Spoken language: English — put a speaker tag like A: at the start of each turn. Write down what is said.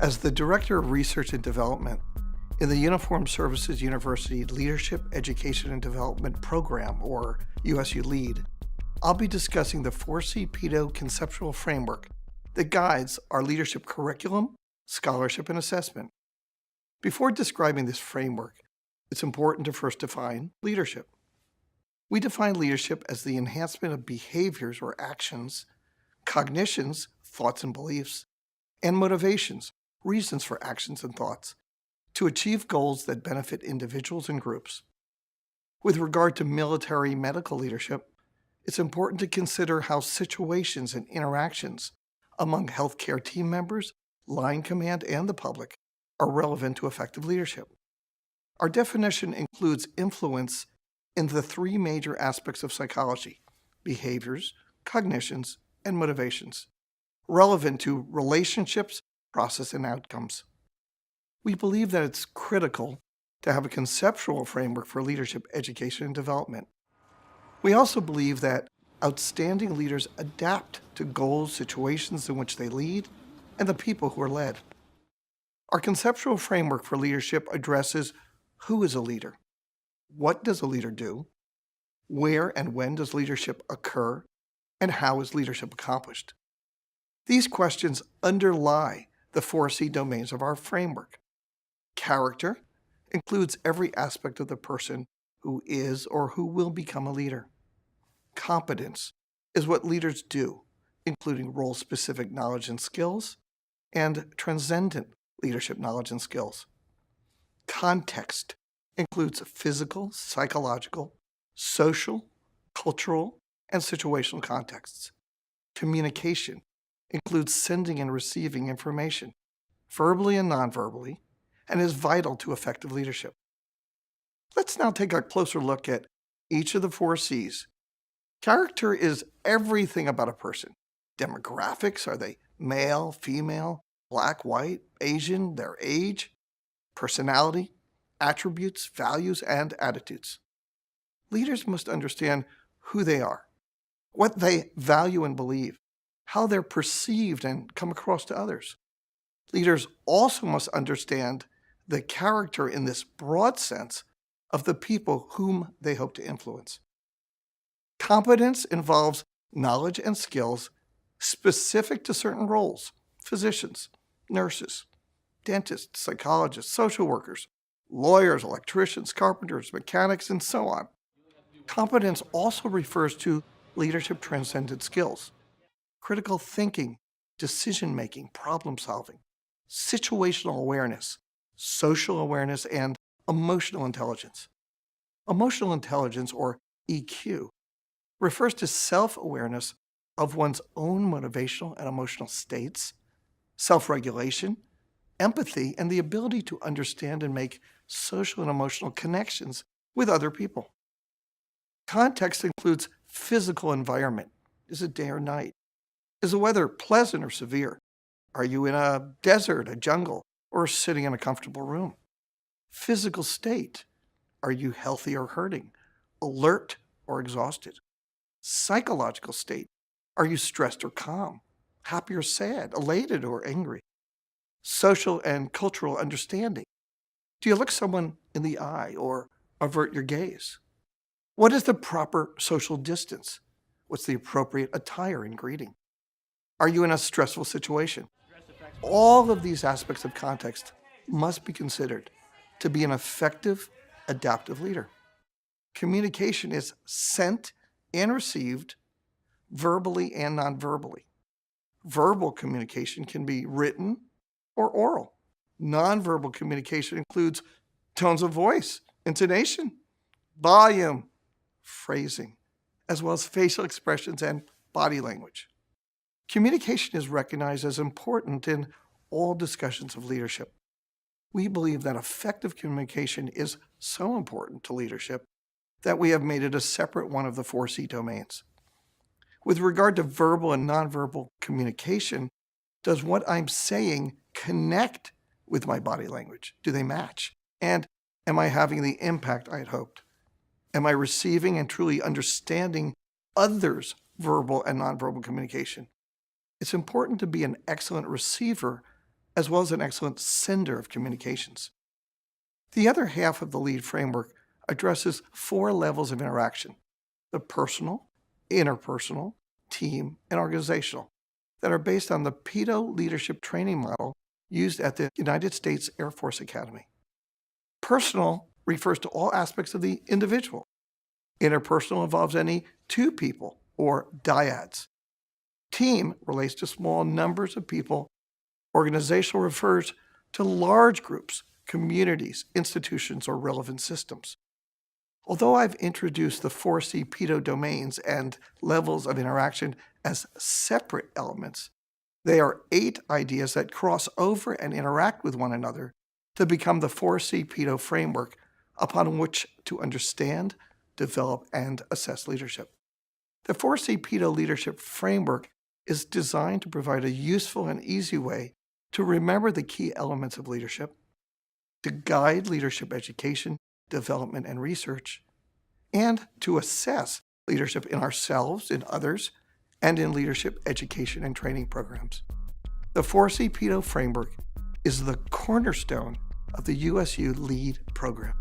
A: As the Director of Research and Development in the Uniformed Services University Leadership, Education, and Development Program, or USU LEAD, I'll be discussing the 4C Pedo conceptual framework that guides our leadership curriculum, scholarship, and assessment. Before describing this framework, it's important to first define leadership. We define leadership as the enhancement of behaviors or actions, cognitions, thoughts and beliefs, and motivations, reasons for actions and thoughts, to achieve goals that benefit individuals and groups. With regard to military medical leadership, it's important to consider how situations and interactions among healthcare team members, line command, and the public are relevant to effective leadership. Our definition includes influence in the three major aspects of psychology: behaviors, cognitions, and motivations, relevant to relationships, process, and outcomes. We believe that it's critical to have a conceptual framework for leadership education and development. We also believe that outstanding leaders adapt to goals, situations in which they lead, and the people who are led. Our conceptual framework for leadership addresses who is a leader, what does a leader do, where and when does leadership occur, and how is leadership accomplished. These questions underlie the 4C domains of our framework. Character includes every aspect of the person who is or who will become a leader. Competence is what leaders do, including role-specific knowledge and skills, and transcendent leadership knowledge and skills. Context includes physical, psychological, social, cultural, and situational contexts. Communication includes sending and receiving information, verbally and nonverbally, and is vital to effective leadership. Let's now take a closer look at each of the 4 C's. Character is everything about a person. Demographics: are they male, female, black, white, Asian, their age, personality, attributes, values, and attitudes. Leaders must understand who they are, what they value and believe, how they're perceived and come across to others. Leaders also must understand the character in this broad sense of the people whom they hope to influence. Competence involves knowledge and skills specific to certain roles: physicians, nurses, dentists, psychologists, social workers, lawyers, electricians, carpenters, mechanics, and so on. Competence also refers to leadership transcendent skills: critical thinking, decision-making, problem-solving, situational awareness, social awareness, and emotional intelligence. Emotional intelligence, or EQ, refers to self-awareness of one's own motivational and emotional states, self-regulation, empathy, and the ability to understand and make social and emotional connections with other people. Context includes physical environment. Is it day or night? Is the weather pleasant or severe? Are you in a desert, a jungle, or sitting in a comfortable room? Physical state. Are you healthy or hurting? Alert or exhausted? Psychological state. Are you stressed or calm? Happy or sad? Elated or angry? Social and cultural understanding. Do you look someone in the eye or avert your gaze? What is the proper social distance? What's the appropriate attire and greeting? Are you in a stressful situation? All of these aspects of context must be considered to be an effective, adaptive leader. Communication is sent and received verbally and non-verbally. Verbal communication can be written or oral. Non-verbal communication includes tones of voice, intonation, volume, phrasing, as well as facial expressions and body language. Communication is recognized as important in all discussions of leadership. We believe that effective communication is so important to leadership that we have made it a separate one of the 4C domains. With regard to verbal and nonverbal communication, Does what I'm saying connect with my body language? Do they match? And am I having the impact I had hoped? Am I receiving and truly understanding others' verbal and nonverbal communication? It's important to be an excellent receiver as well as an excellent sender of communications. The other half of the LEAD framework addresses 4 levels of interaction: the personal, interpersonal, team, and organizational, that are based on the PEDO leadership training model used at the United States Air Force Academy. Personal refers to all aspects of the individual. Interpersonal involves any 2 people, or dyads. Team relates to small numbers of people. Organizational refers to large groups, communities, institutions, or relevant systems. Although I've introduced the 4C PEDO domains and levels of interaction as separate elements, they are 8 ideas that cross over and interact with one another to become the 4C PEDO framework upon which to understand, develop, and assess leadership. The 4C PEDO leadership framework is designed to provide a useful and easy way to remember the key elements of leadership, to guide leadership education, development, and research, and to assess leadership in ourselves, in others, and in leadership education and training programs. The 4C PEDO framework is the cornerstone of the USU LEAD program.